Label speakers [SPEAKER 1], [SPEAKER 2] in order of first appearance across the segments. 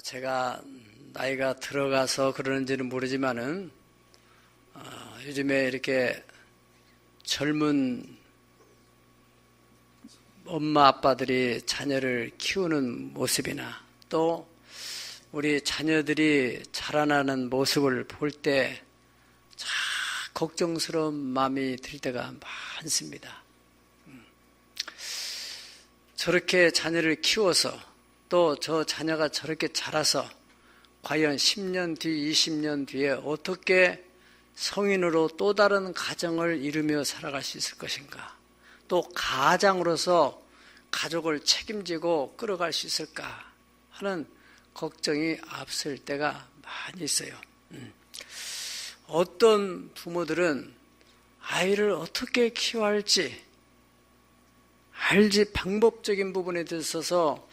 [SPEAKER 1] 제가 나이가 들어가서 그러는지는 모르지만은 요즘에 이렇게 젊은 엄마 아빠들이 자녀를 키우는 모습이나 또 우리 자녀들이 자라나는 모습을 볼 때 참 걱정스러운 마음이 들 때가 많습니다. 저렇게 자녀를 키워서 또 저 자녀가 저렇게 자라서 과연 10년 뒤, 20년 뒤에 어떻게 성인으로 또 다른 가정을 이루며 살아갈 수 있을 것인가? 또 가장으로서 가족을 책임지고 끌어갈 수 있을까 하는 걱정이 앞설 때가 많이 있어요. 어떤 부모들은 아이를 어떻게 키워야 할지 알지 방법적인 부분에 있어서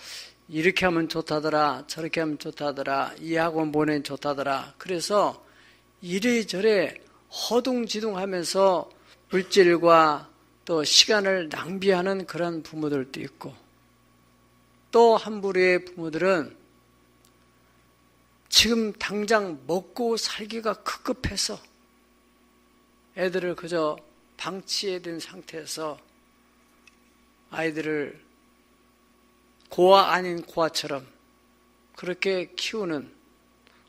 [SPEAKER 1] 이렇게 하면 좋다더라, 저렇게 하면 좋다더라, 이 학원 보내면 좋다더라. 그래서 이래저래 허둥지둥하면서 물질과 또 시간을 낭비하는 그런 부모들도 있고, 또 한 부류의 부모들은 지금 당장 먹고 살기가 급급해서 애들을 그저 방치해 둔 상태에서 아이들을 고아 아닌 고아처럼 그렇게 키우는,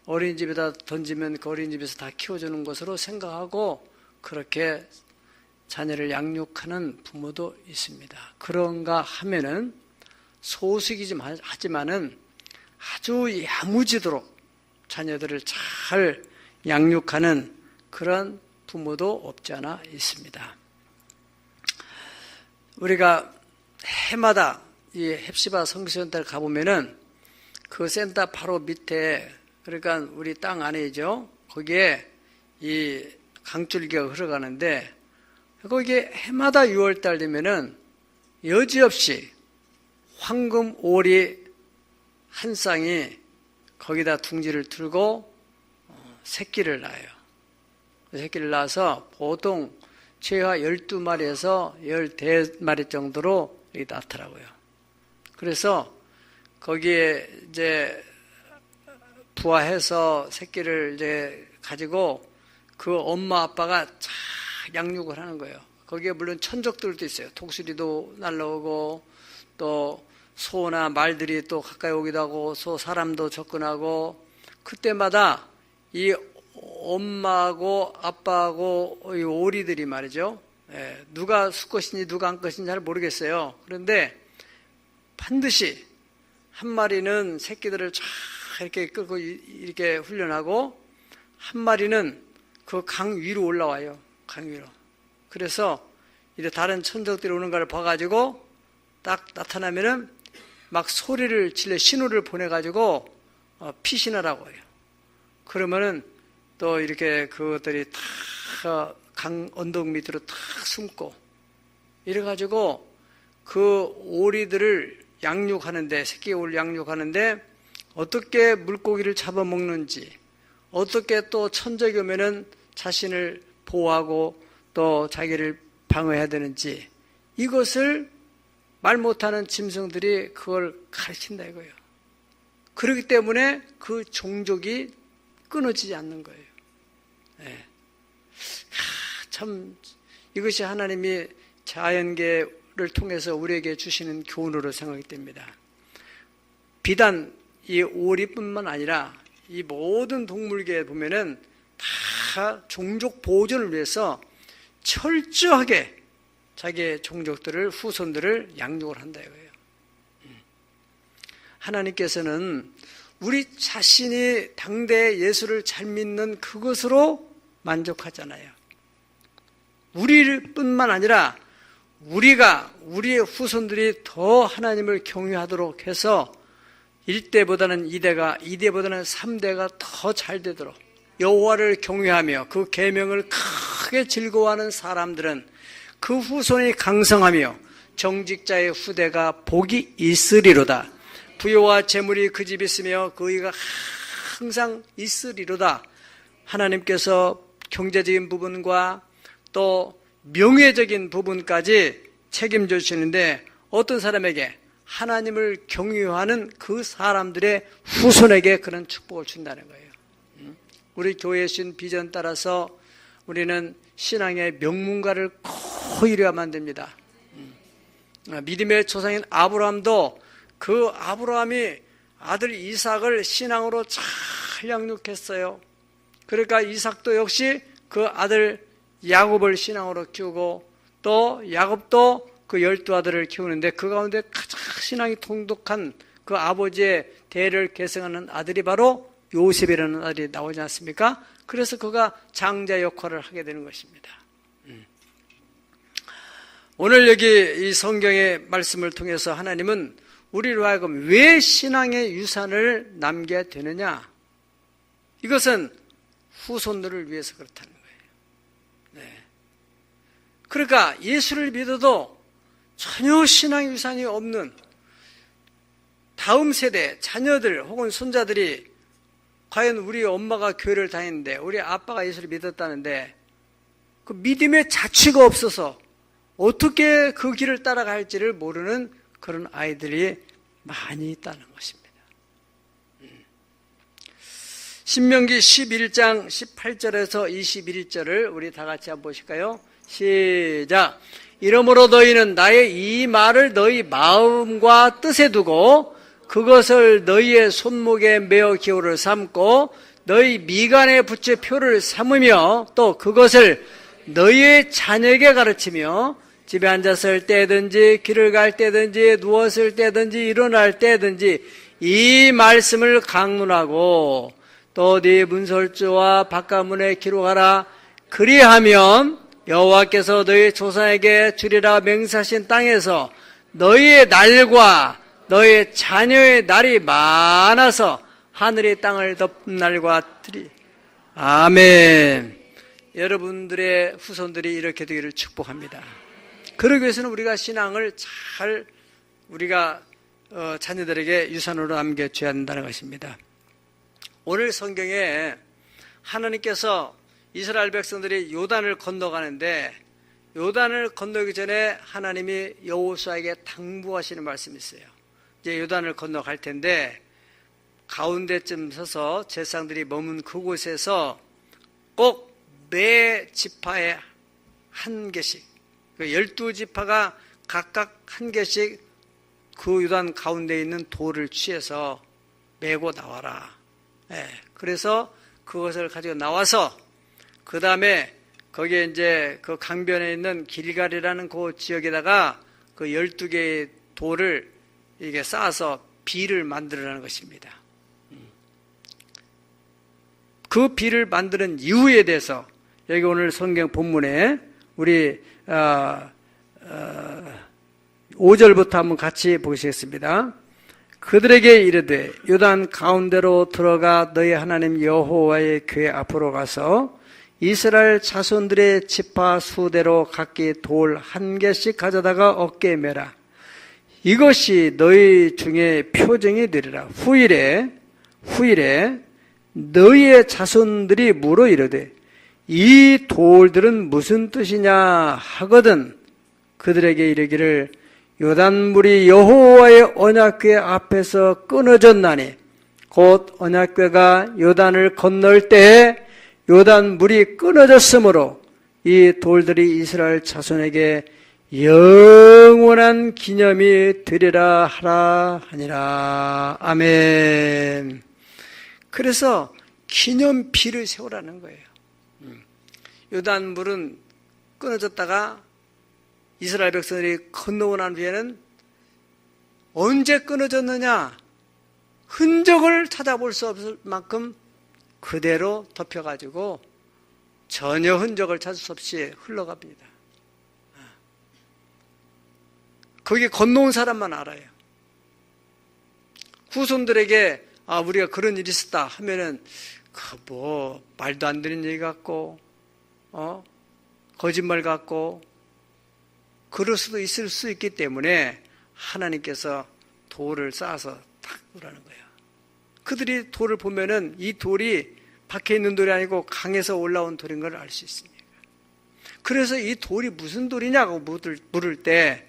[SPEAKER 1] 어린이집에다 던지면 그 어린이집에서 다 키워주는 것으로 생각하고 그렇게 자녀를 양육하는 부모도 있습니다. 그런가 하면은 소수이지만 하지만은 아주 야무지도록 자녀들을 잘 양육하는 그런 부모도 없지 않아 있습니다. 우리가 해마다 이 헵시바 성교센터를 가보면은 그 센터 바로 밑에, 그러니까 우리 땅 안에죠. 거기에 이 강줄기가 흘러가는데 거기에 해마다 6월달 되면은 여지없이 황금 오리 한 쌍이 거기다 둥지를 틀고 새끼를 낳아요. 새끼를 낳아서 보통 최하 12마리에서 14마리 정도로 낳더라고요. 그래서 거기에 이제 부화해서 새끼를 이제 가지고 그 엄마 아빠가 잘 양육을 하는 거예요. 거기에 물론 천적들도 있어요. 독수리도 날라오고 또 소나 말들이 또 가까이 오기도 하고 사람도 접근하고, 그때마다 이 엄마하고 아빠하고 이 오리들이 말이죠. 누가 수컷인지 누가 암컷인지 잘 모르겠어요. 그런데 반드시 한 마리는 새끼들을 쫙 이렇게 끌고 이렇게 훈련하고 한 마리는 그 강 위로 올라와요. 강 위로. 그래서 이제 다른 천적들이 오는 걸 봐가지고 딱 나타나면은 막 소리를 질러 신호를 보내가지고 피신하라고 해요. 그러면은 또 이렇게 그것들이 다 강 언덕 밑으로 탁 숨고 이래가지고 그 오리들을 양육하는데, 새끼 오리를 양육하는데 어떻게 물고기를 잡아먹는지, 어떻게 또 천적이 오면은 자신을 보호하고 또 자기를 방어해야 되는지, 이것을 말 못하는 짐승들이 그걸 가르친다 이거예요. 그렇기 때문에 그 종족이 끊어지지 않는 거예요. 네. 참 이것이 하나님이 자연계를 통해서 우리에게 주시는 교훈으로 생각이 됩니다. 비단 이 오리뿐만 아니라 이 모든 동물계에 보면은 다 종족 보존을 위해서 철저하게 자기의 종족들을, 후손들을 양육을 한다 이거예요. 하나님께서는 우리 자신이 당대의 예수를 잘 믿는 그것으로 만족하잖아요. 우리뿐만 아니라 우리의 후손들이 더 하나님을 경외하도록 해서 1대보다는 2대가, 2대보다는 3대가 더 잘 되도록 여호와를 경외하며 그 계명을 크게 즐거워하는 사람들은 그 후손이 강성하며 정직자의 후대가 복이 있으리로다. 부요와 재물이 그 집에 있으며 그 의가 항상 있으리로다. 하나님께서 경제적인 부분과 또 명예적인 부분까지 책임져 주시는데 어떤 사람에게 하나님을 경유하는 그 사람들의 후손에게 그런 축복을 준다는 거예요. 우리 교회에 주신 비전 따라서 우리는 신앙의 명문가를 꼭 이루어야만 됩니다. 믿음의 조상인 아브라함도 그 아브라함이 아들 이삭을 신앙으로 잘 양육했어요. 그러니까 이삭도 역시 그 아들 야곱을 신앙으로 키우고 또 야곱도 그 12아들을 키우는데 그 가운데 가장 신앙이 통독한 그 아버지의 대를 계승하는 아들이 바로 요셉이라는 아들이 나오지 않습니까? 그래서 그가 장자 역할을 하게 되는 것입니다. 오늘 여기 이 성경의 말씀을 통해서 하나님은 우리로 하여금 왜 신앙의 유산을 남겨야 되느냐? 이것은 후손들을 위해서 그렇다는 거예요. 네. 그러니까 예수를 믿어도 전혀 신앙의 유산이 없는 다음 세대 자녀들 혹은 손자들이 과연 우리 엄마가 교회를 다니는데 우리 아빠가 예수를 믿었다는데 그 믿음의 자취가 없어서 어떻게 그 길을 따라갈지를 모르는 그런 아이들이 많이 있다는 것입니다. 신명기 11장 18절에서 21절을 우리 다 같이 한번 보실까요? 시작. 이러므로 너희는 나의 이 말을 너희 마음과 뜻에 두고 그것을 너희의 손목에 메어 기호를 삼고 너희 미간에 붙여 표를 삼으며 또 그것을 너희의 자녀에게 가르치며 집에 앉았을 때든지 길을 갈 때든지 누웠을 때든지 일어날 때든지 이 말씀을 강론하고 또 네 문설주와 바깥문에 기록하라. 그리하면 여호와께서 너희 조상에게 주리라 맹세하신 땅에서 너희의 날과 너희 자녀의 날이 많아서 하늘의 땅을 덮은 날과 같으리. 아멘. 여러분들의 후손들이 이렇게 되기를 축복합니다. 그러기 위해서는 우리가 신앙을 잘 우리가 자녀들에게 유산으로 남겨줘야 한다는 것입니다. 오늘 성경에 하나님께서 이스라엘 백성들이 요단을 건너가는데 요단을 건너기 전에 하나님이 여호수아에게 당부하시는 말씀이 있어요. 이제 요단을 건너갈 텐데 가운데쯤 서서 제사장들이 머문 그곳에서 꼭 매 지파에 한 개씩 12지파가 각각 한 개씩 그 요단 가운데 있는 돌을 취해서 메고 나와라. 그래서 그것을 가지고 나와서 그 다음에 거기에 이제 그 강변에 있는 길갈이라는 그 지역에다가 그 12개의 돌을 이게 쌓아서 비를 만들어라는 것입니다. 그 비를 만드는 이유에 대해서 여기 오늘 성경 본문에 우리 5절부터 한번 같이 보시겠습니다. 그들에게 이르되 요단 가운데로 들어가 너희 하나님 여호와의 궤 앞으로 가서 이스라엘 자손들의 지파 수대로 각기 돌 한 개씩 가져다가 어깨에 매라. 이것이 너희 중에 표징이 되리라. 후일에 너희의 자손들이 물어 이르되 이 돌들은 무슨 뜻이냐 하거든 그들에게 이르기를 요단물이 여호와의 언약궤 앞에서 끊어졌나니 곧 언약궤가 요단을 건널 때에 요단물이 끊어졌으므로 이 돌들이 이스라엘 자손에게 영원한 기념이 되리라 하라 하니라. 아멘. 그래서 기념비를 세우라는 거예요. 요단물은 끊어졌다가 이스라엘 백성들이 건너고 난 후에는 언제 끊어졌느냐 흔적을 찾아볼 수 없을 만큼 그대로 덮여가지고 전혀 흔적을 찾을 수 없이 흘러갑니다. 거기 건너온 사람만 알아요. 후손들에게 우리가 그런 일이 있었다 하면은 말도 안 되는 얘기 같고 거짓말 같고 그럴 수도 있을 수 있기 때문에 하나님께서 돌을 쌓아서 딱 놓으라는 거예요. 그들이 돌을 보면은 이 돌이 밖에 있는 돌이 아니고 강에서 올라온 돌인 걸 알 수 있습니다. 그래서 이 돌이 무슨 돌이냐고 물을 때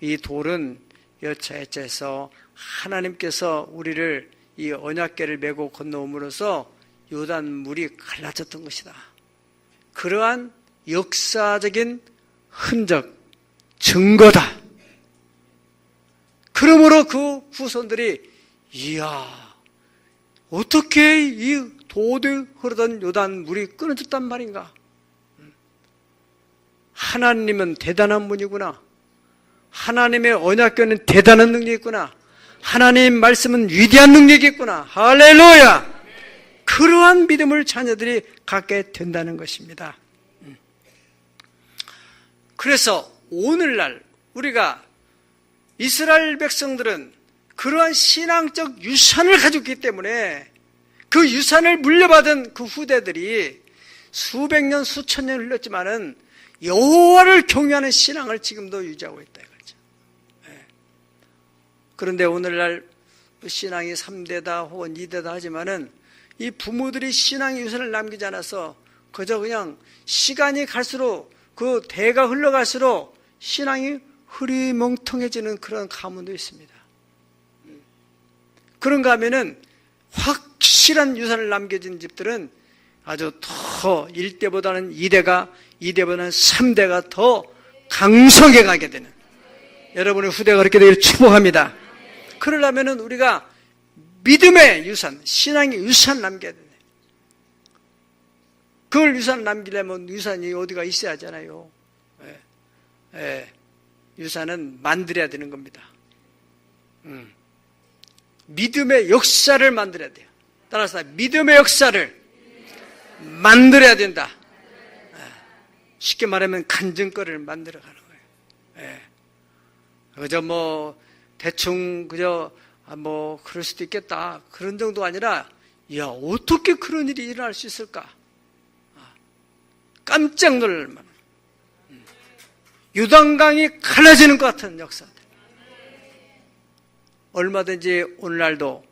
[SPEAKER 1] 이 돌은 여차여차해서 하나님께서 우리를 이 언약궤를 메고 건너옴으로써 요단물이 갈라졌던 것이다. 그러한 역사적인 흔적, 증거다. 그러므로 그 후손들이 이야, 어떻게 이 도도 흐르던 요단물이 끊어졌단 말인가? 하나님은 대단한 분이구나. 하나님의 언약궤는 대단한 능력이 있구나. 하나님 말씀은 위대한 능력이 있구나. 할렐루야! 그러한 믿음을 자녀들이 갖게 된다는 것입니다. 그래서 오늘날 우리가 이스라엘 백성들은 그러한 신앙적 유산을 가지고 있기 때문에 그 유산을 물려받은 그 후대들이 수백 년, 수천 년 흘렀지만은 여호와를 경외하는 신앙을 지금도 유지하고 있다 이거죠. 그런데 오늘날 신앙이 3대다 혹은 2대다 하지만은 이 부모들이 신앙의 유산을 남기지 않아서 그저 그냥 시간이 갈수록 그 대가 흘러갈수록 신앙이 흐리멍텅해지는 그런 가문도 있습니다. 그런가 하면은 확실한 유산을 남겨진 집들은 아주 더 1대보다는 2대가, 2대보다는 3대가 더 강성해 가게 되는, 여러분의 후대가 그렇게 되기를 축복합니다. 그러려면은 우리가 믿음의 유산, 신앙의 유산 남겨야 되네. 그걸 유산 남기려면 유산이 어디가 있어야 하잖아요. 유산은 만들어야 되는 겁니다. 믿음의 역사를 만들어야 돼요. 따라서 믿음의 역사를 만들어야 된다. 쉽게 말하면 간증거리를 만들어가는 거예요. 그저 뭐 대충 그저 뭐 그럴 수도 있겠다 그런 정도가 아니라, 야, 어떻게 그런 일이 일어날 수 있을까? 깜짝 놀랄 만한 요단강이 갈라지는 것 같은 역사들. 얼마든지 오늘날도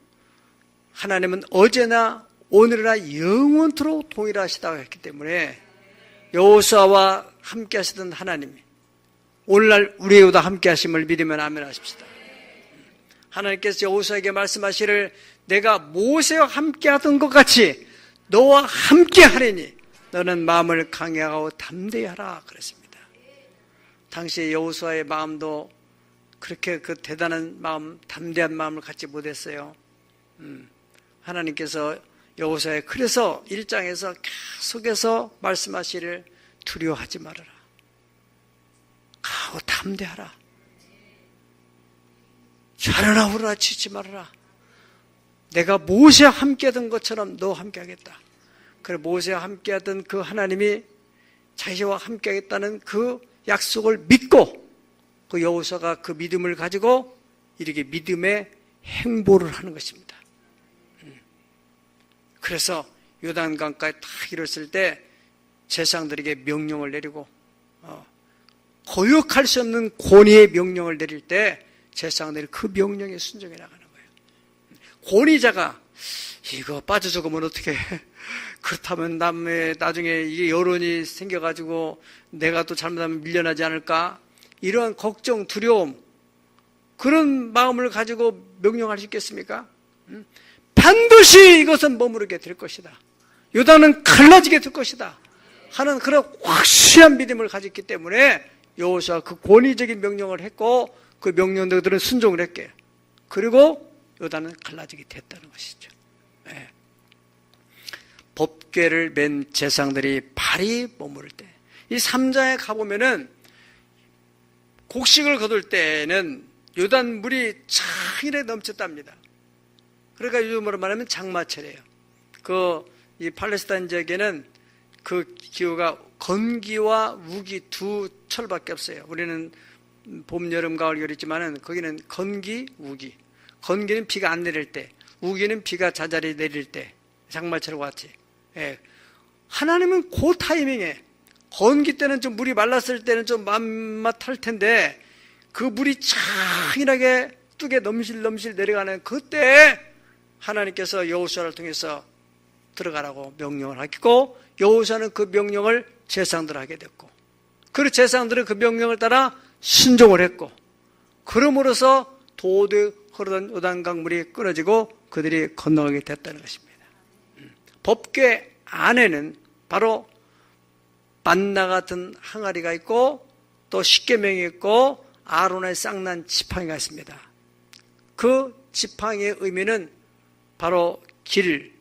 [SPEAKER 1] 하나님은 어제나 오늘이나 영원토록 동일하시다고 했기 때문에 여호수아와 함께 하시던 하나님이 오늘날 우리보다 함께 하심을 믿으면 아멘 하십시다. 하나님께서 여호수아에게 말씀하시기를 내가 모세와 함께 하던 것 같이 너와 함께 하리니 너는 마음을 강해하고 담대히 하라 그랬습니다. 당시 여호수아의 마음도 그렇게 그 대단한 마음, 담대한 마음을 갖지 못했어요. 하나님께서 여호수아에 그래서 1장에서 계속해서 말씀하시기를 두려워하지 말아라. 가고 담대하라. 좌르나 우르나 치지 말아라. 내가 모세와 함께하던 것처럼 너 함께하겠다. 그래 모세와 함께하던 그 하나님이 자기와 함께하겠다는 그 약속을 믿고 그 여호수아가 그 믿음을 가지고 이렇게 믿음의 행보를 하는 것입니다. 그래서 요단강까지 다 이뤘을 때 제사장들에게 명령을 내리고 거역할 수 없는 권위의 명령을 내릴 때 제사장들이 그 명령에 순종해 나가는 거예요. 권위자가 이거 빠져 죽으면 어떻게 그렇다면 나중에 이게 여론이 생겨가지고 내가 또 잘못하면 밀려나지 않을까? 이러한 걱정, 두려움, 그런 마음을 가지고 명령할 수 있겠습니까? 반드시 이것은 머무르게 될 것이다. 요단은 갈라지게 될 것이다 하는 그런 확실한 믿음을 가졌기 때문에 여호수아가 그 권위적인 명령을 했고 그 명령들은 순종을 했게. 그리고 요단은 갈라지게 됐다는 것이죠. 네. 법궤를 맨 제사장들이 발이 머무를 때, 이 3장에 가보면은 곡식을 거둘 때는 요단 물이 창이래 넘쳤답니다. 그러니까 요즘으로 말하면 장마철이에요. 이 팔레스타인 지역에는 그 기후가 건기와 우기 두 철밖에 없어요. 우리는 봄, 여름, 가을, 겨울 있지만은 거기는 건기, 우기. 건기는 비가 안 내릴 때, 우기는 비가 자잘히 내릴 때, 장마철과 같이. 예. 하나님은 그 타이밍에 건기 때는 좀 물이 말랐을 때는 좀 만맛할 텐데 그 물이 창이하게 뚝에 넘실넘실 내려가는 그때 하나님께서 여호수아를 통해서 들어가라고 명령을 하고 여호수아는 그 명령을 제사장들 하게 됐고 그 제사장들은 그 명령을 따라 순종을 했고 그럼으로써 도도에 흐르던 요단강물이 끊어지고 그들이 건너가게 됐다는 것입니다. 법궤 안에는 바로 만나 같은 항아리가 있고 또 십계명이 있고 아론의 쌍난 지팡이가 있습니다. 그 지팡이의 의미는 바로 길을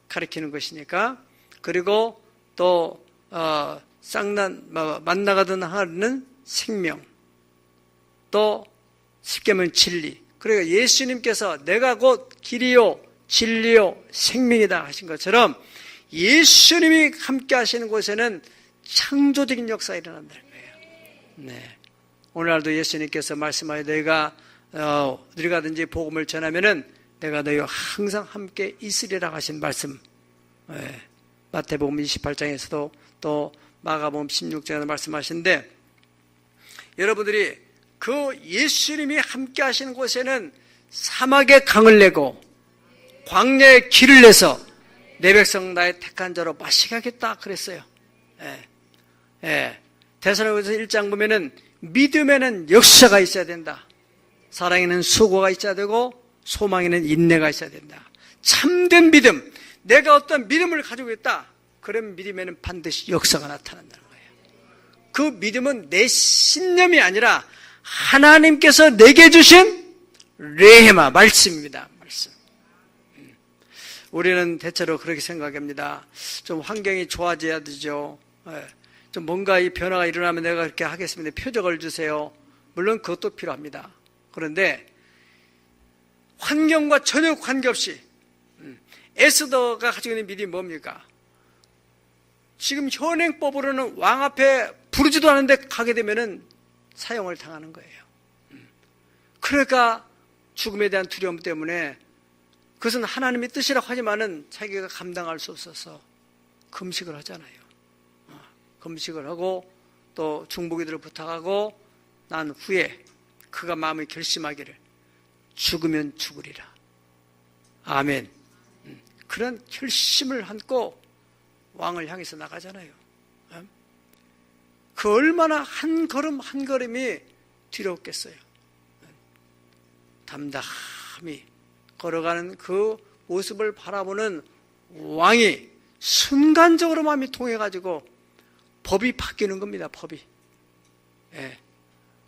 [SPEAKER 1] 가리키는 것이니까, 그리고 또 만나 같은 항아리는 생명, 또 십계명 진리. 그러니까 예수님께서 내가 곧 길이요 진리요 생명이다 하신 것처럼 예수님이 함께 하시는 곳에는 창조적인 역사가 일어난다는 거예요. 네. 오늘날도 예수님께서 말씀하여 너희가 어디 가든지 복음을 전하면은 내가 너희와 항상 함께 있으리라 하신 말씀. 네. 마태복음 28장에서도 또 마가복음 16장에서 말씀하시는데, 여러분들이 그 예수님이 함께 하시는 곳에는 사막에 강을 내고 광야에 길을 내서 내 백성 나의 택한 자로 마시게 하겠다 그랬어요. 데살로니가서 1장 보면은 믿음에는 역사가 있어야 된다. 사랑에는 수고가 있어야 되고 소망에는 인내가 있어야 된다. 참된 믿음, 내가 어떤 믿음을 가지고 있다. 그런 믿음에는 반드시 역사가 나타난다는 거예요. 그 믿음은 내 신념이 아니라 하나님께서 내게 주신 레헤마, 말씀입니다. 말씀. 우리는 대체로 그렇게 생각합니다. 좀 환경이 좋아져야 되죠. 좀 뭔가 이 변화가 일어나면 내가 그렇게 하겠습니다. 표적을 주세요. 물론 그것도 필요합니다. 그런데 환경과 전혀 관계없이 에스더가 가지고 있는 믿음이 뭡니까? 지금 현행법으로는 왕 앞에 부르지도 않은데 가게 되면은 사형을 당하는 거예요. 그러니까 죽음에 대한 두려움 때문에, 그것은 하나님의 뜻이라고 하지만은 자기가 감당할 수 없어서 금식을 하잖아요. 금식을 하고 또 중보기도를 부탁하고 난 후에 그가 마음에 결심하기를 죽으면 죽으리라. 아멘. 그런 결심을 안고 왕을 향해서 나가잖아요. 그 얼마나 한 걸음 한 걸음이 두려웠겠어요. 담담히 걸어가는 그 모습을 바라보는 왕이 순간적으로 마음이 통해가지고 법이 바뀌는 겁니다. 법이.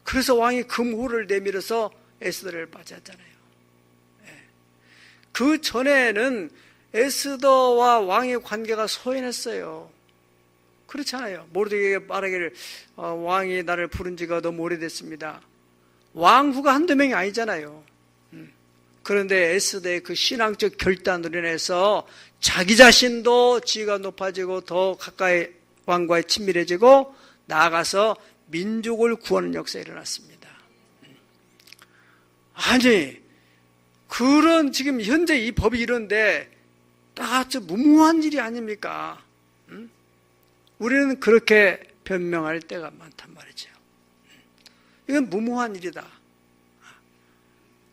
[SPEAKER 1] 그래서 왕이 금호를 내밀어서 에스더를 맞았잖아요. 그 전에는 에스더와 왕의 관계가 소연했어요. 그렇잖아요. 모르드게가 말하기를 왕이 나를 부른 지가 너무 오래됐습니다. 왕후가 한두 명이 아니잖아요. 그런데 에스더의 그 신앙적 결단으로 인해서 자기 자신도 지위가 높아지고 더 가까이 왕과에 친밀해지고 나아가서 민족을 구하는 역사가 일어났습니다. 아니, 그런 지금 현재 이 법이 이런데 다 무모한 일이 아닙니까? 우리는 그렇게 변명할 때가 많단 말이죠. 이건 무모한 일이다.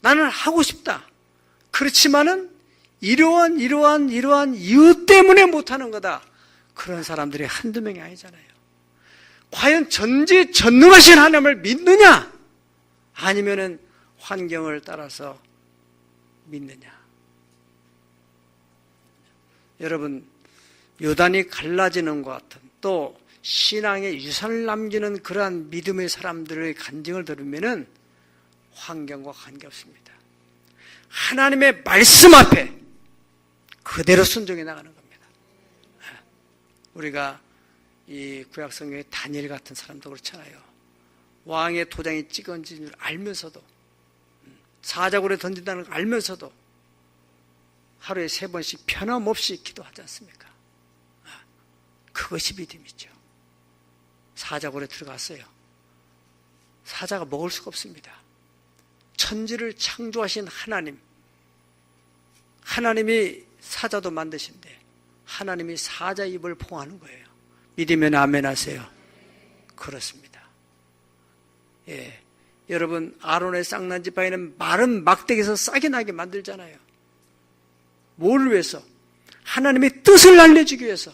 [SPEAKER 1] 나는 하고 싶다. 그렇지만은 이러한 이유 때문에 못하는 거다. 그런 사람들이 한두 명이 아니잖아요. 과연 전지전능하신 하나님을 믿느냐? 아니면은 환경을 따라서 믿느냐? 여러분, 요단이 갈라지는 것 같은, 또 신앙의 유산을 남기는 그러한 믿음의 사람들의 간증을 들으면은 환경과 관계없습니다. 하나님의 말씀 앞에 그대로 순종해 나가는 겁니다. 우리가 이 구약성경의 다니엘 같은 사람도 그렇잖아요. 왕의 도장이 찍어진 줄 알면서도, 사자굴에 던진다는 걸 알면서도 하루에 3번씩 변함없이 기도하지 않습니까? 그것이 믿음이죠. 사자굴에 들어갔어요. 사자가 먹을 수가 없습니다. 천지를 창조하신 하나님이 사자도 만드신데 하나님이 사자 입을 봉하는 거예요. 믿으면 아멘 하세요. 그렇습니다. 여러분, 아론의 쌍난 지팡이는 마른 막대기에서 싹이 나게 만들잖아요. 뭐를 위해서? 하나님의 뜻을 알려주기 위해서.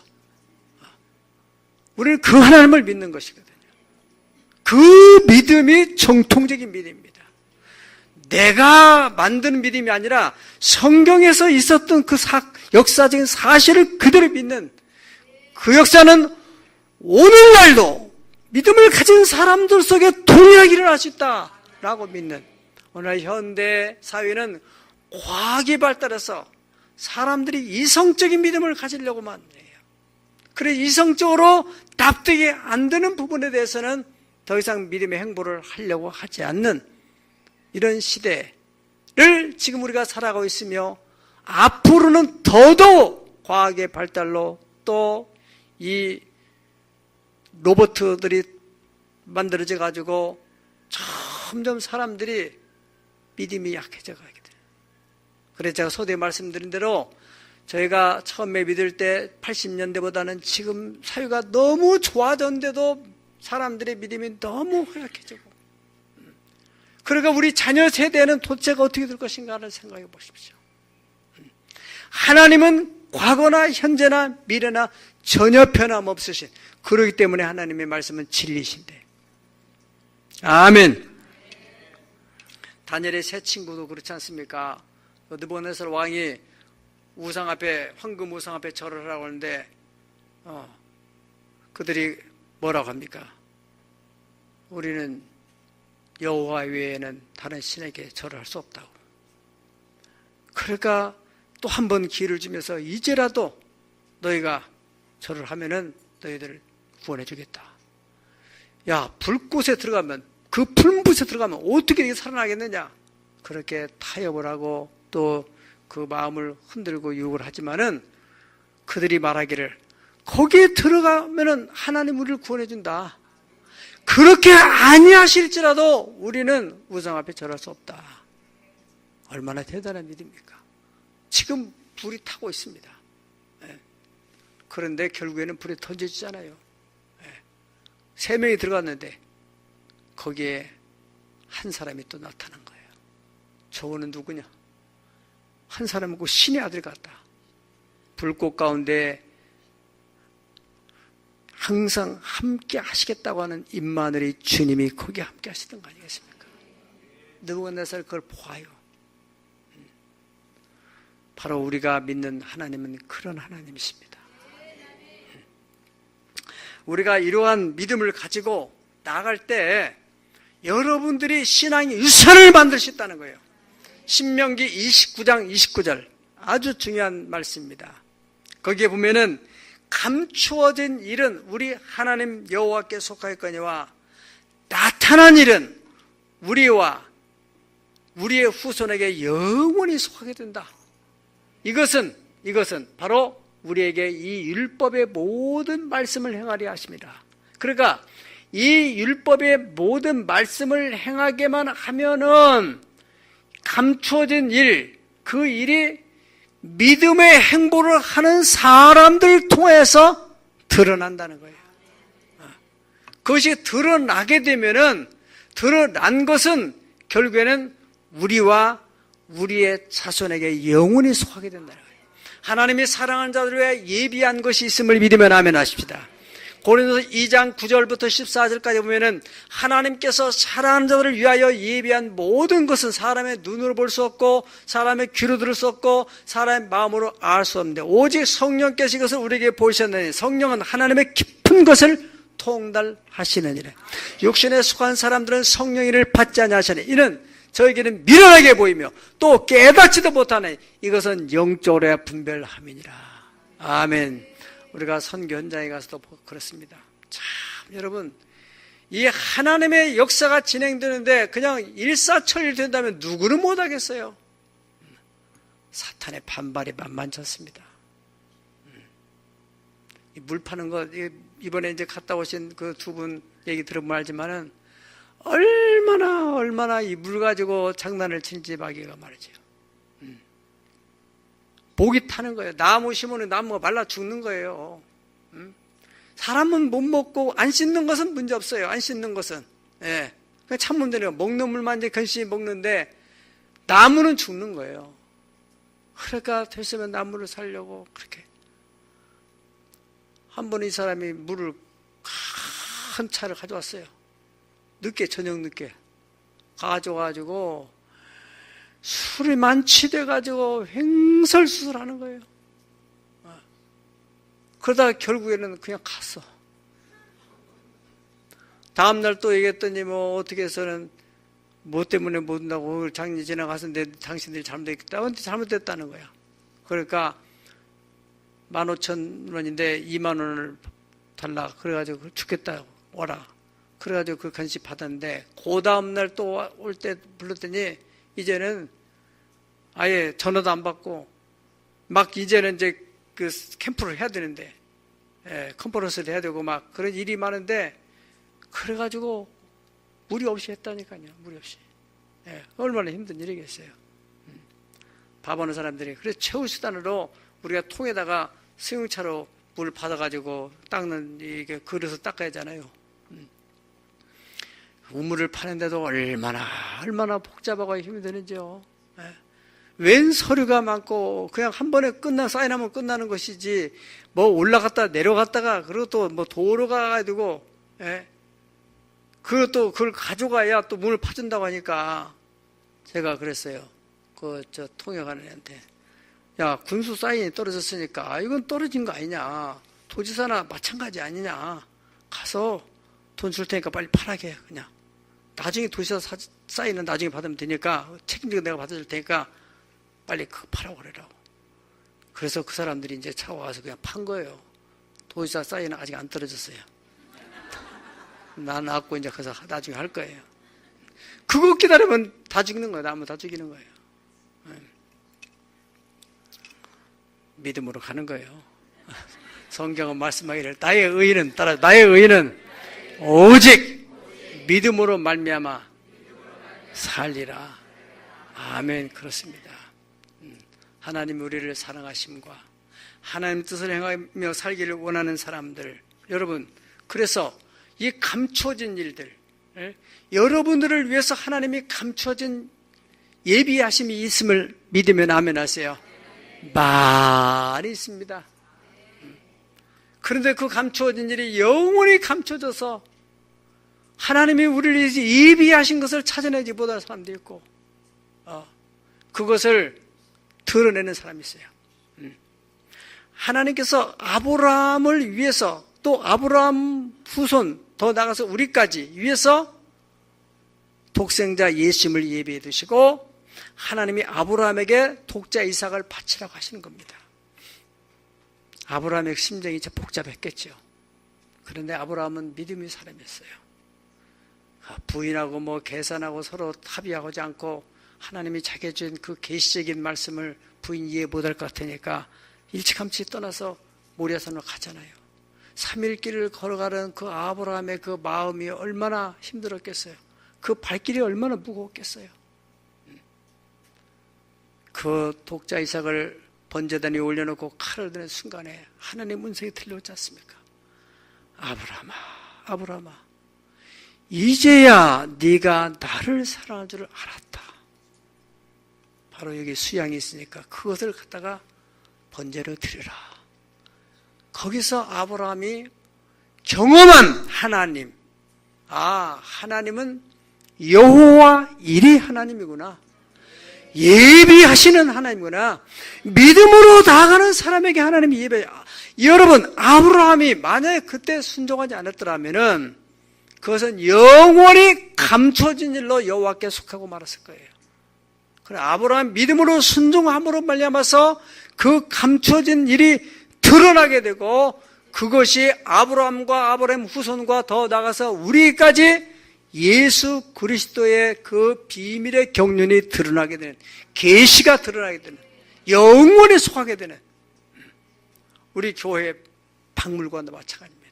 [SPEAKER 1] 우리는 그 하나님을 믿는 것이거든요. 그 믿음이 정통적인 믿음입니다. 내가 만드는 믿음이 아니라 성경에서 있었던 그 역사적인 사실을 그대로 믿는 그 역사는 오늘날도 믿음을 가진 사람들 속에 동일하게 일어날 수 있다라고 믿는, 오늘 현대 사회는 과학이 발달해서 사람들이 이성적인 믿음을 가지려고만 해요. 그래 이성적으로 납득이 안 되는 부분에 대해서는 더 이상 믿음의 행보를 하려고 하지 않는 이런 시대를 지금 우리가 살아가고 있으며, 앞으로는 더더욱 과학의 발달로 또 이 로봇들이 만들어져 가지고 점점 사람들이 믿음이 약해져 가게 돼요. 그래서 제가 소대에 말씀드린 대로 저희가 처음에 믿을 때 80년대보다는 지금 사회가 너무 좋아졌는데도 사람들의 믿음이 너무 허약해지고, 그러니까 우리 자녀 세대는 도대체가 어떻게 될 것인가 하는 생각해 보십시오. 하나님은 과거나 현재나 미래나 전혀 변함없으신, 그렇기 때문에 하나님의 말씀은 진리신데. 아멘. 다니엘의 세 친구도 그렇지 않습니까? 느부갓네살 왕이 우상 앞에, 황금 우상 앞에 절을 하라고 하는데 그들이 뭐라고 합니까? 우리는 여호와 외에는 다른 신에게 절을 할 수 없다고. 그러니까 또 한 번 기회를 주면서 이제라도 너희가 절을 하면은 너희들을 구원해 주겠다. 야, 불꽃에 들어가면, 그 풀무불에 들어가면 어떻게 살아나겠느냐? 그렇게 타협을 하고 또 그 마음을 흔들고 유혹을 하지만은 그들이 말하기를, 거기에 들어가면은 하나님 우리를 구원해 준다. 그렇게 아니하실지라도 우리는 우상 앞에 절할 수 없다. 얼마나 대단한 믿음입니까? 지금 불이 타고 있습니다. 그런데 결국에는 불이 던져지잖아요. 3명이 들어갔는데 거기에 한 사람이 또 나타난 거예요. 저거는 누구냐? 한 사람은 그 신의 아들 같다. 불꽃 가운데 항상 함께 하시겠다고 하는 임마누엘의 주님이 거기에 함께 하시던 거 아니겠습니까? 느부갓네살 그걸 보아요. 바로 우리가 믿는 하나님은 그런 하나님이십니다. 우리가 이러한 믿음을 가지고 나아갈 때 여러분들이 신앙의 유산을 만들 수 있다는 거예요. 신명기 29장 29절 아주 중요한 말씀입니다. 거기에 보면은 감추어진 일은 우리 하나님 여호와께 속하였거니와 나타난 일은 우리와 우리의 후손에게 영원히 속하게 된다. 이것은 바로 우리에게 이 율법의 모든 말씀을 행하려 하십니다. 그러니까 이 율법의 모든 말씀을 행하게만 하면은 감추어진 일, 그 일이 믿음의 행보를 하는 사람들 통해서 드러난다는 거예요. 그것이 드러나게 되면은, 드러난 것은 결국에는 우리와 우리의 자손에게 영원히 속하게 된다는 거예요. 하나님이 사랑하는 자들을 위해 예비한 것이 있음을 믿으면 아멘 하십시다. 고린도서 2장 9절부터 14절까지 보면은 하나님께서 사랑하는 자들을 위하여 예비한 모든 것은 사람의 눈으로 볼 수 없고 사람의 귀로 들을 수 없고 사람의 마음으로 알 수 없는데 오직 성령께서 이것을 우리에게 보이셨느니 성령은 하나님의 깊은 것을 통달하시느니라. 육신에 속한 사람들은 성령이를 받지 아니하시니 이는 저에게는 미련하게 보이며 또 깨닫지도 못하니 이것은 영적으로야 분별함이니라. 아멘. 우리가 선교 현장에 가서도 그렇습니다. 참 여러분, 이 하나님의 역사가 진행되는데 그냥 일사천리 된다면 누구는 못하겠어요. 사탄의 반발이 만만찮습니다. 물 파는 거 이번에 이제 갔다 오신 그 두 분 얘기 들으면 알지만은 얼마나 이 물 가지고 장난을 치는지 마귀가 말이죠. 복이 타는 거예요. 나무 심으면 나무가 말라 죽는 거예요. 사람은 못 먹고 안 씻는 것은 문제 없어요. 안 씻는 것은. 예. 그냥 참으면 되네요. 먹는 물만 이제 건실히 먹는데 나무는 죽는 거예요. 그러니까 됐으면 나무를 살려고 그렇게. 한 번 이 사람이 물을 큰 차를 가져왔어요. 늦게, 저녁 늦게. 가져가지고 술이 만취돼가지고 횡설수설하는 거예요. 그러다가 결국에는 그냥 갔어. 다음날 또 얘기했더니 뭐 어떻게 해서는 뭐 때문에 못 온다고 장례 지나가서 당신들이 잘못됐다. 잘못됐다는 거야. 그러니까 15,000원인데 2만 원을 달라. 그래가지고 죽겠다. 오라. 그래가지고 그 간식 받았는데 그 다음날 또 올 때 불렀더니 이제는 아예 전화도 안 받고 막 이제는 이제 그 캠프를 해야 되는데 컨퍼런스를 해야 되고 막 그런 일이 많은데 그래가지고 무리 없이 했다니까요. 무리 없이. 얼마나 힘든 일이겠어요. 밥하는 사람들이. 그래서 최후 수단으로 우리가 통에다가 승용차로 물 받아가지고 닦는 이게 그릇을 닦아야 하잖아요. 우물을 파는데도 얼마나 복잡하고 힘이 드는지요. 웬 서류가 많고 그냥 한 번에 사인하면 끝나는 것이지 뭐 올라갔다 내려갔다가 그리고 또 뭐 도로가 가지고 그것도 그걸 가져가야 또 문을 파준다고 하니까 제가 그랬어요. 저 통역하는 애한테 야 군수 사인이 떨어졌으니까 이건 떨어진 거 아니냐 도지사나 마찬가지 아니냐 가서 돈 줄 테니까 빨리 팔아게 그냥 나중에 도지사 사인은 나중에 받으면 되니까 책임지고 내가 받아줄 테니까 빨리 그거 파라고 그러라고. 그래서 그 사람들이 이제 차 와서 그냥 판 거예요. 도지사 사인은 아직 안 떨어졌어요. 나 낳고 이제 그래서 나중에 할 거예요. 그거 기다리면 다 죽이는 거예요. 나무 다 죽이는 거예요. 믿음으로 가는 거예요. 성경은 말씀하기를 나의 의인은 오직 믿음으로 말미암아 살리라. 아멘. 그렇습니다. 하나님 우리를 사랑하심과 하나님 뜻을 행하며 살기를 원하는 사람들 여러분 그래서 이 감춰진 일들 여러분들을 위해서 하나님이 감춰진 예비하심이 있음을 믿으면 아멘 하세요. 많이 있습니다. 그런데 그 감춰진 일이 영원히 감춰져서 하나님이 우리를 위해서 예비하신 것을 찾아내지 못하는 사람도 있고 그것을 드러내는 사람이 있어요. 하나님께서 아브라함을 위해서 또 아브라함 후손 더 나아가서 우리까지 위해서 독생자 예수님을 예비해 두시고 하나님이 아브라함에게 독자 이삭을 바치라고 하시는 겁니다. 아브라함의 심정이 참 복잡했겠죠. 그런데 아브라함은 믿음의 사람이었어요. 부인하고 뭐 계산하고 서로 합의하지 않고 하나님이 자기가 준 그 계시적인 말씀을 부인 이해 못할 것 같으니까 일찌감치 떠나서 모리아산으로 가잖아요. 3일 길을 걸어가는 그 아브라함의 그 마음이 얼마나 힘들었겠어요. 그 발길이 얼마나 무거웠겠어요. 그 독자 이삭을 번제단 위에 올려놓고 칼을 드는 순간에 하나님 음성이 들려오지 않습니까? 아브라함아 이제야 네가 나를 사랑할 줄을 알았다. 바로 여기 수양이 있으니까 그것을 갖다가 번제로 드리라. 거기서 아브라함이 경험한 하나님, 하나님은 여호와 일의 하나님이구나. 예비하시는 하나님이구나. 믿음으로 나아가는 사람에게 하나님이 여러분 아브라함이 만약에 그때 순종하지 않았더라면은 그것은 영원히 감춰진 일로 여호와께 속하고 말았을 거예요. 그래 아브라함 믿음으로 순종함으로 말미암아서 그 감춰진 일이 드러나게 되고 그것이 아브라함과 아브라함 후손과 더 나아가서 우리까지 예수 그리스도의 그 비밀의 경륜이 드러나게 되는 계시가 드러나게 되는 영원히 속하게 되는 우리 교회의 박물관도 마찬가지입니다.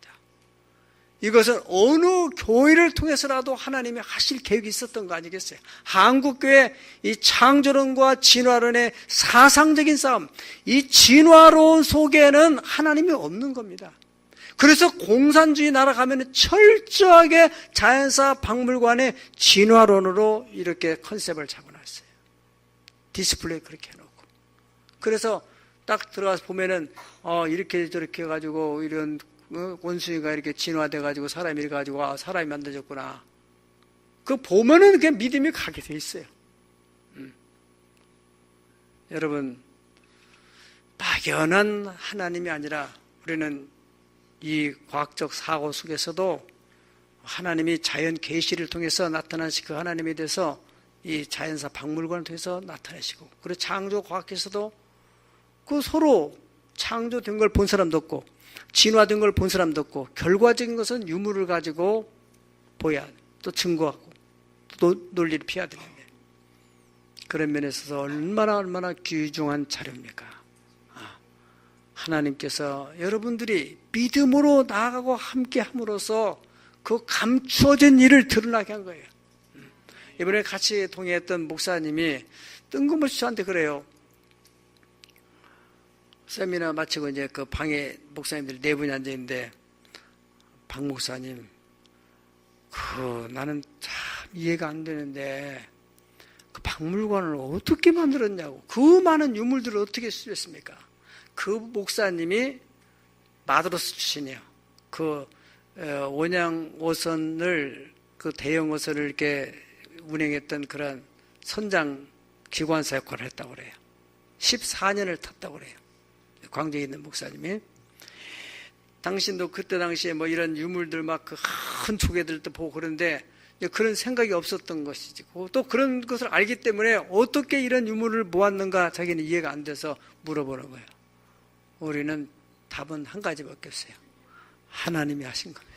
[SPEAKER 1] 이것은 어느 교회를 통해서라도 하나님이 하실 계획이 있었던 거 아니겠어요? 한국교회 이 창조론과 진화론의 사상적인 싸움, 이 진화론 속에는 하나님이 없는 겁니다. 그래서 공산주의 나라 가면 철저하게 자연사 박물관의 진화론으로 이렇게 컨셉을 잡아놨어요. 디스플레이 그렇게 해놓고. 그래서 딱 들어가서 보면은 이렇게 저렇게 해가지고 이런 원숭이가 이렇게 진화돼가지고 사람이 이래가지고 사람이 만들어졌구나. 그 보면은 그냥 믿음이 가게 돼 있어요. 여러분, 막연한 하나님이 아니라 우리는 이 과학적 사고 속에서도 하나님이 자연 계시를 통해서 나타나신 그 하나님에 대해서 이 자연사 박물관을 통해서 나타내시고, 그리고 창조 과학에서도 그 서로 창조된 걸 본 사람도 없고 진화된 걸 본 사람도 없고, 결과적인 것은 유물을 가지고 보야 또 증거하고 또 논리를 피해야 되는데, 그런 면에 있어서 얼마나 귀중한 자료입니까? 하나님께서 여러분들이 믿음으로 나아가고 함께 함으로써 그 감추어진 일을 드러나게 한 거예요. 이번에 같이 동행했던 목사님이 뜬금없이 저한테 그래요. 세미나 마치고 이제 그 방에 목사님들 4분이 앉아있는데, 박 목사님, 나는 참 이해가 안 되는데 그 박물관을 어떻게 만들었냐고, 그 많은 유물들을 어떻게 수집했습니까? 그 목사님이 마드로스 출신이에요. 그 원양 어선을, 그 대형 어선을 이렇게 운행했던 그런 선장 기관사 역할을 했다고 그래요. 14년을 탔다고 그래요. 광주에 있는 목사님이. 당신도 그때 당시에 뭐 이런 유물들 막 그 큰 조개들도 보고 그런데 그런 생각이 없었던 것이지. 또 그런 것을 알기 때문에 어떻게 이런 유물을 모았는가 자기는 이해가 안 돼서 물어보는 거예요. 우리는 답은 한 가지밖에 없어요. 하나님이 하신 겁니다.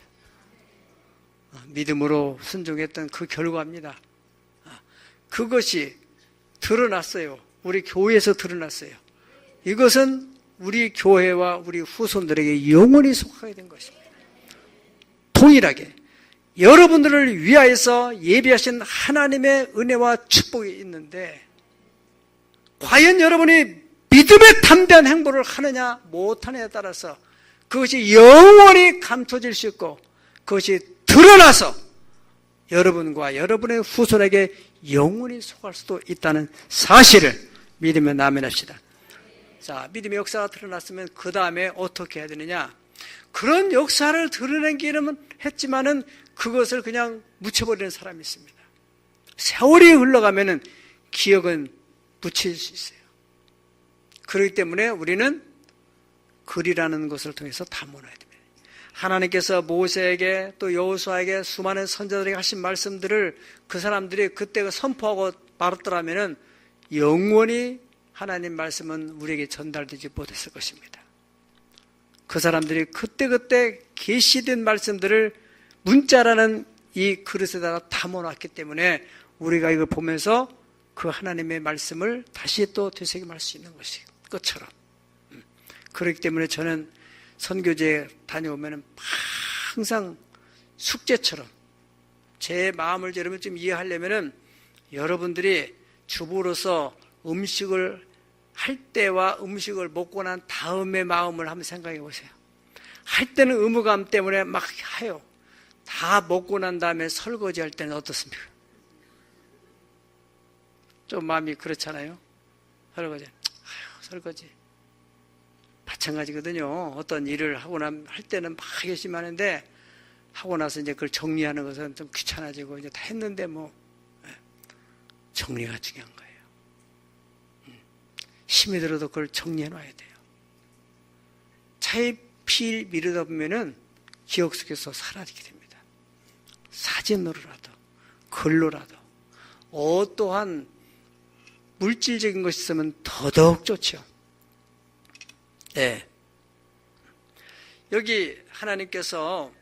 [SPEAKER 1] 믿음으로 순종했던 그 결과입니다. 그것이 드러났어요. 우리 교회에서 드러났어요. 이것은 우리 교회와 우리 후손들에게 영원히 속하게 된 것입니다. 동일하게 여러분들을 위하여서 예비하신 하나님의 은혜와 축복이 있는데, 과연 여러분이 믿음에 담대한 행보를 하느냐 못하느냐에 따라서 그것이 영원히 감춰질 수 있고, 그것이 드러나서 여러분과 여러분의 후손에게 영원히 속할 수도 있다는 사실을 믿으면 아멘합시다. 자, 믿음의 역사가 드러났으면 그 다음에 어떻게 해야 되느냐? 그런 역사를 드러내기는 했지만은 그것을 그냥 묻혀버리는 사람이 있습니다. 세월이 흘러가면은 기억은 묻힐 수 있어요. 그렇기 때문에 우리는 글이라는 것을 통해서 담아놔야 됩니다. 하나님께서 모세에게 또 여호수아에게 수많은 선지자들에게 하신 말씀들을 그 사람들이 그때 선포하고 말았더라면은 영원히 하나님 말씀은 우리에게 전달되지 못했을 것입니다. 그 사람들이 그때그때 계시된 말씀들을 문자라는 이 그릇에다가 담아놨기 때문에 우리가 이걸 보면서 그 하나님의 말씀을 다시 또 되새김할 수 있는 것처럼. 그렇기 때문에 저는 선교지에 다녀오면 항상 숙제처럼 제 마음을 여러분 좀 이해하려면은 여러분들이 주부로서 음식을 할 때와 음식을 먹고 난 다음의 마음을 한번 생각해 보세요. 할 때는 의무감 때문에 막 해요. 다 먹고 난 다음에 설거지 할 때는 어떻습니까? 좀 마음이 그렇잖아요. 설거지. 마찬가지거든요. 어떤 일을 하고 할 때는 막 열심히 하는데 하고 나서 이제 그걸 정리하는 것은 좀 귀찮아지고 이제 다 했는데 정리가 중요한 거예요. 힘이 들어도 그걸 정리해 놔야 돼요. 차에 미루다 보면은 기억 속에서 사라지게 됩니다. 사진으로라도, 글로라도, 어떠한 물질적인 것이 있으면 더더욱 좋죠. 네. 여기 하나님께서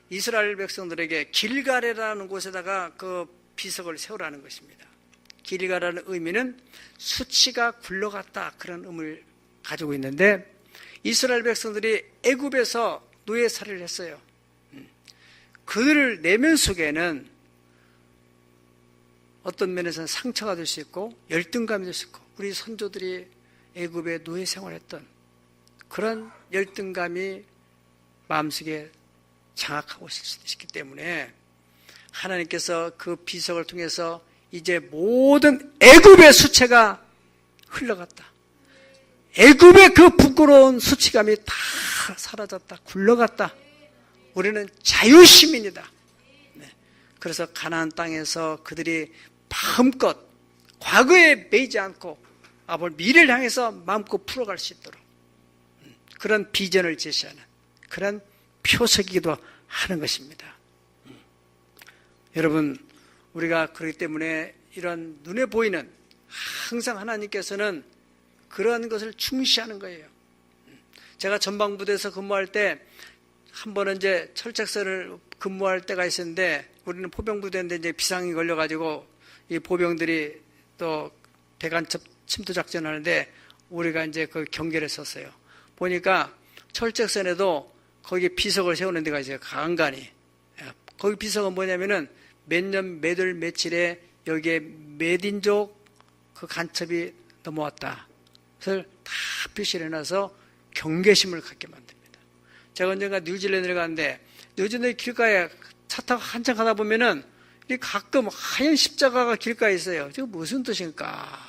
[SPEAKER 1] 이스라엘 백성들에게 길갈이라는 곳에다가 그 비석을 세우라는 것입니다. 길갈이라는 의미는 수치가 굴러갔다, 그런 의미를 가지고 있는데, 이스라엘 백성들이 애굽에서 노예살이를 했어요. 그들 내면 속에는 어떤 면에서는 상처가 될 수 있고 열등감이 될 수 있고, 우리 선조들이 애굽에 노예 생활했던 그런 열등감이 마음속에 장악하고 있을 수 있기 때문에 하나님께서 그 비석을 통해서 이제 모든 애굽의 수치가 흘러갔다. 애굽의 그 부끄러운 수치감이 다 사라졌다. 굴러갔다. 우리는 자유시민이다. 네. 그래서 가나안 땅에서 그들이 마음껏 과거에 매이지 않고 미래를 향해서 마음껏 풀어갈 수 있도록 그런 비전을 제시하는 그런 표석이기도 하는 것입니다. 여러분, 우리가 그렇기 때문에 이런 눈에 보이는 항상 하나님께서는 그런 것을 중시하는 거예요. 제가 전방부대에서 근무할 때 한 번은 이제 철책선을 근무할 때가 있었는데 우리는 포병부대인데 이제 비상이 걸려가지고 이 보병들이 또 대간 침투 작전하는데 우리가 이제 그 경계를 섰어요. 보니까 철책선에도 거기 비석을 세우는 데가 있어요. 간간히. 거기 비석은 뭐냐면은 몇 년, 몇 월, 며칠에 여기에 몇 인족 그 간첩이 넘어왔다. 그래서 다 표시를 해놔서 경계심을 갖게 만듭니다. 제가 언젠가 뉴질랜드를 갔는데 뉴질랜드 길가에 차 타고 한참 가다 보면은 가끔 하얀 십자가가 길가에 있어요. 저게 무슨 뜻일까?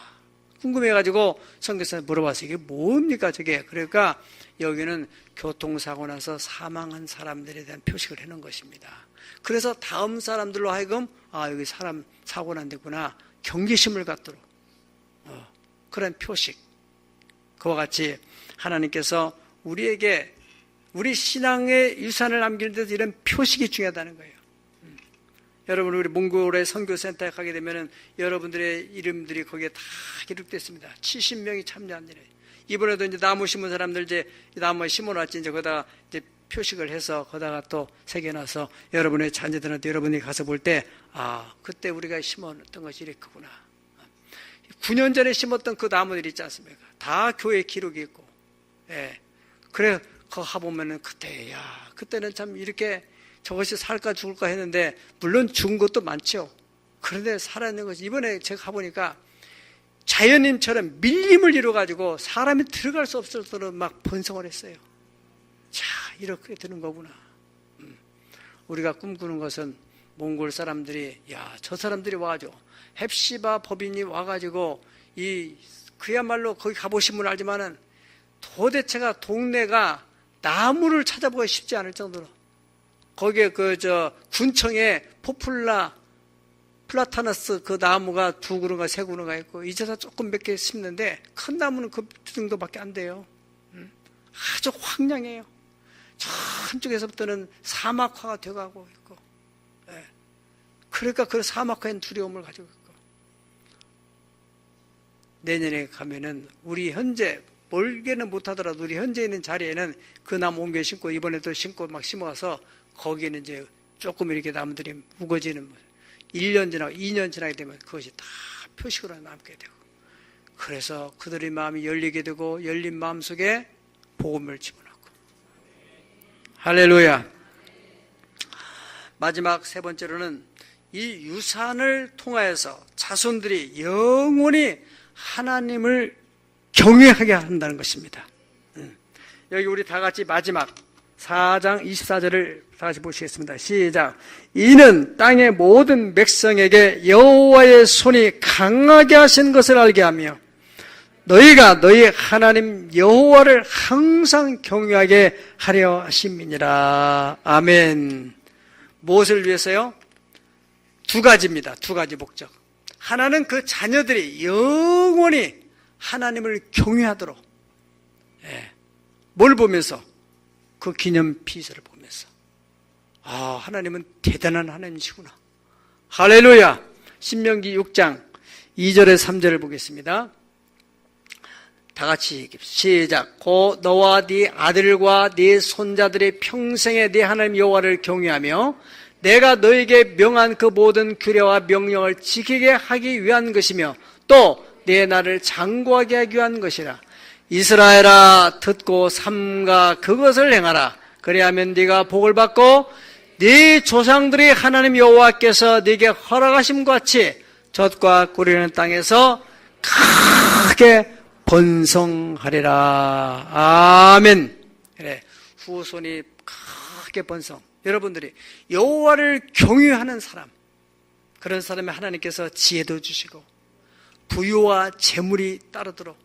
[SPEAKER 1] 궁금해가지고 선교사한테 물어봤어요. 이게 뭡니까 저게? 그러니까 여기는 교통사고 나서 사망한 사람들에 대한 표식을 해놓은 것입니다. 그래서 다음 사람들로 하여금 여기 사람 사고 난 데구나 경계심을 갖도록 그런 표식. 그와 같이 하나님께서 우리에게 우리 신앙의 유산을 남기는 데서 이런 표식이 중요하다는 거예요. 여러분, 우리 몽골의 선교센터에 가게 되면은 여러분들의 이름들이 거기에 다 기록됐습니다. 70명이 참여한 일에. 이번에도 이제 나무 심은 사람들 이제 나무에 심어놨지 이제 거기다가 이제 표식을 해서 거기다가 또 새겨놔서 여러분의 자녀들한테 여러분이 가서 볼 때 그때 우리가 심었던 것이 이렇게 크구나. 9년 전에 심었던 그 나무들이 있지 않습니까? 다 교회 기록이 있고. 예. 그래, 그거 가보면은 그때는 참 이렇게 저것이 살까 죽을까 했는데, 물론 죽은 것도 많죠. 그런데 살아있는 것이, 이번에 제가 가보니까 자연인처럼 밀림을 이루어가지고 사람이 들어갈 수 없을 정도로 막 번성을 했어요. 자, 이렇게 되는 거구나. 우리가 꿈꾸는 것은 몽골 사람들이, 저 사람들이 와가지고, 헵시바 법인이 와가지고, 그야말로 거기 가보신 분 알지만은 도대체가 동네가 나무를 찾아보기 쉽지 않을 정도로 거기에 군청에 플라타너스 그 나무가 2그루가 3그루가 있고 이제서 조금 몇 개 심는데 큰 나무는 그 정도밖에 안 돼요. 아주 황량해요. 저 한쪽에서부터는 사막화가 되어가고 있고, 그러니까 그 사막화엔 두려움을 가지고 있고, 내년에 가면은 우리 현재 멀게는 못하더라도 우리 현재 있는 자리에는 그 나무 옮겨 심고 이번에도 심고 막 심어서 거기에는 이제 조금 이렇게 나무들이 우거지는 1년 지나고 2년 지나게 되면 그것이 다 표식으로 남게 되고, 그래서 그들의 마음이 열리게 되고 열린 마음 속에 복음을 집어넣고. 할렐루야. 마지막 3번째로는 이 유산을 통하여서 자손들이 영원히 하나님을 경외하게 한다는 것입니다. 여기 우리 다 같이 마지막 4장 24절을 다 같이 보시겠습니다. 시작. 이는 땅의 모든 백성에게 여호와의 손이 강하게 하신 것을 알게 하며 너희가 너희 하나님 여호와를 항상 경외하게 하려 하심이니라. 아멘. 무엇을 위해서요? 2가지입니다. 2가지 목적. 하나는 그 자녀들이 영원히 하나님을 경외하도록, 뭘 보면서? 그 기념 피서를 보면서 하나님은 대단한 하나님이시구나. 할렐루야. 신명기 6장 2절에 3절을 보겠습니다. 다 같이 시작. 곧 너와 네 아들과 네 손자들의 평생에 네 하나님 여호와를 경외하며 내가 너에게 명한 그 모든 규례와 명령을 지키게 하기 위한 것이며 또 내 나를 장구하게 하기 위한 것이라. 이스라엘아, 듣고 삼가 그것을 행하라. 그리하면 네가 복을 받고 네 조상들이 하나님 여호와께서 네게 허락하심과 같이 젖과 꿀이는 땅에서 크게 번성하리라. 아멘. 그래, 후손이 크게 번성. 여러분들이 여호와를 경외하는 사람, 그런 사람에 하나님께서 지혜도 주시고 부유와 재물이 따르도록,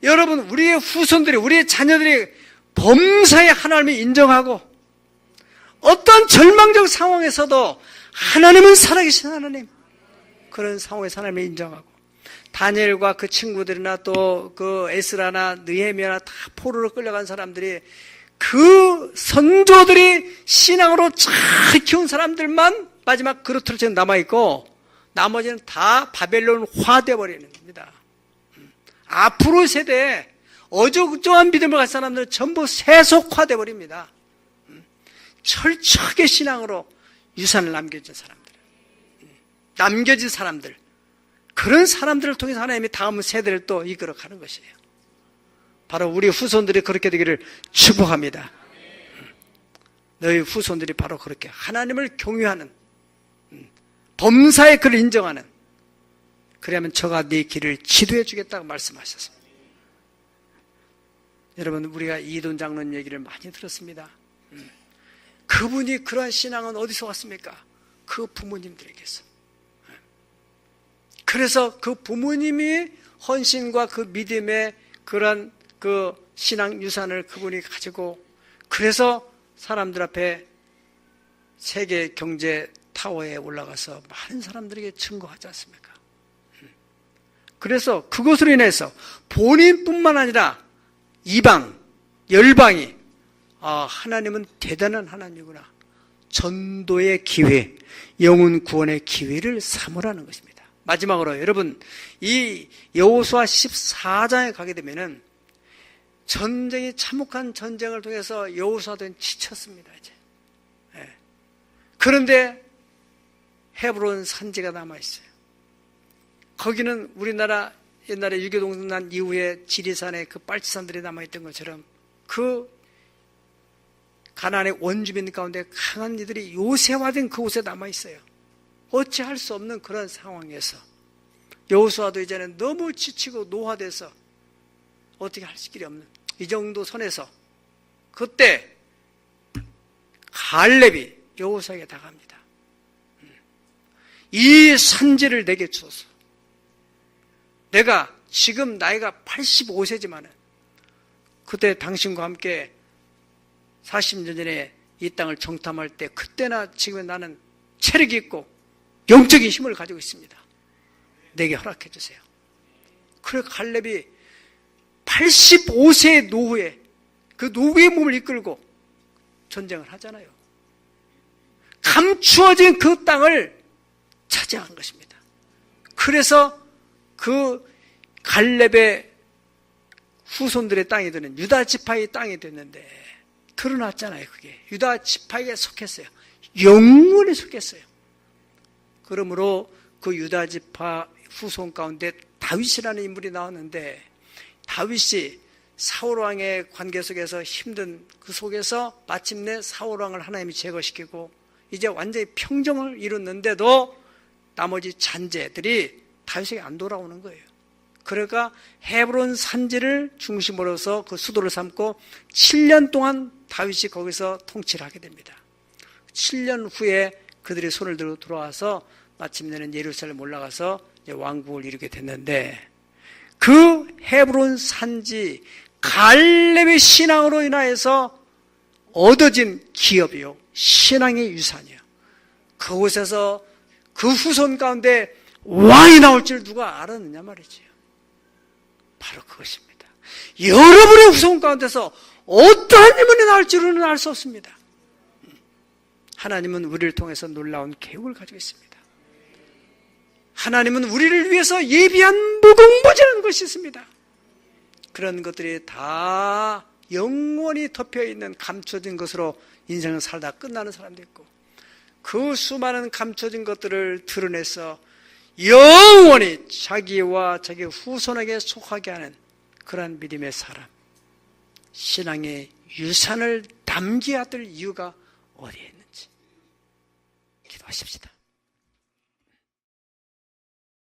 [SPEAKER 1] 여러분 우리의 후손들이, 우리의 자녀들이 범사에 하나님을 인정하고 어떤 절망적 상황에서도 하나님은 살아계신 하나님, 그런 상황에서 하나님을 인정하고 다니엘과 그 친구들이나 또 그 에스라나 느헤미야나 다 포로로 끌려간 사람들이 그 선조들이 신앙으로 잘 키운 사람들만 마지막 그릇으로 남아있고 나머지는 다 바벨론화 되어버리는 겁니다. 앞으로 세대에 어정쩡한 믿음을 가진 사람들은 전부 세속화되어 버립니다. 철저하게 신앙으로 유산을 남겨진 사람들, 그런 사람들을 통해서 하나님이 다음 세대를 또 이끌어가는 것이에요. 바로 우리 후손들이 그렇게 되기를 축복합니다. 너희 후손들이 바로 그렇게 하나님을 경외하는, 범사의 그를 인정하는, 그러면 저가 네 길을 지도해 주겠다고 말씀하셨습니다. 여러분, 우리가 이돈 장로님 얘기를 많이 들었습니다. 그분이 그러한 신앙은 어디서 왔습니까? 그 부모님들에게서. 그래서 그 부모님이 헌신과 그 믿음의 그러한 그 신앙 유산을 그분이 가지고, 그래서 사람들 앞에 세계 경제 타워에 올라가서 많은 사람들에게 증거하지 않습니까? 그래서 그것으로 인해서 본인뿐만 아니라 이방, 열방이 하나님은 대단한 하나님이구나, 전도의 기회, 영혼 구원의 기회를 삼으라는 것입니다. 마지막으로 여러분, 이 여호수아 14장에 가게 되면은 전쟁이 참혹한 전쟁을 통해서 여호수아도 지쳤습니다. 이제. 그런데 헤브론 산지가 남아 있어요. 거기는 우리나라 옛날에 유교동성 난 이후에 지리산에 그 빨치산들이 남아 있던 것처럼 그 가나안의 원주민 가운데 강한 이들이 요새화된 그곳에 남아 있어요. 어찌할 수 없는 그런 상황에서 여호수아도 이제는 너무 지치고 노화돼서 어떻게 할 길이 없는 이 정도 선에서 그때 갈렙이 여호수아에게 다가갑니다. 이 산지를 내게 주소서. 내가 지금 나이가 85세지만은 그때 당신과 함께 40년 전에 이 땅을 정탐할 때 그때나 지금 나는 체력이 있고 영적인 힘을 가지고 있습니다. 내게 허락해 주세요. 그래 갈렙이 85세의 노후에 그 노후의 몸을 이끌고 전쟁을 하잖아요. 감추어진 그 땅을 차지한 것입니다. 그래서 그 갈렙의 후손들의 땅이 되는 유다 지파의 땅이 됐는데 드러났잖아요. 그게 유다 지파에게 속했어요. 영원히 속했어요. 그러므로 그 유다 지파 후손 가운데 다윗이라는 인물이 나왔는데 다윗이 사울왕의 관계 속에서 힘든 그 속에서 마침내 사울왕을 하나님이 제거시키고 이제 완전히 평정을 이뤘는데도 나머지 잔재들이 다윗에게 안 돌아오는 거예요. 그러니까 헤브론 산지를 중심으로 해서 그 수도를 삼고 7년 동안 다윗이 거기서 통치를 하게 됩니다. 7년 후에 그들이 손을 들고 돌아와서 마침내는 예루살렘 올라가서 왕국을 이루게 됐는데 그 헤브론 산지 갈렙의 신앙으로 인하여서 얻어진 기업이요, 신앙의 유산이요. 그곳에서 그 후손 가운데 왕이 나올 줄 누가 알았느냐 말이지요. 바로 그것입니다. 여러분의 후손 가운데서 어떠한 인물이 나올 줄은 알 수 없습니다. 하나님은 우리를 통해서 놀라운 계획을 가지고 있습니다. 하나님은 우리를 위해서 예비한 무궁무진한 것이 있습니다. 그런 것들이 다 영원히 덮여있는 감춰진 것으로 인생을 살다 끝나는 사람도 있고 그 수많은 감춰진 것들을 드러내서 영원히 자기와 자기 후손에게 속하게 하는 그러한 믿음의 사람, 신앙의 유산을 남겨야 될 이유가 어디에 있는지 기도하십시다.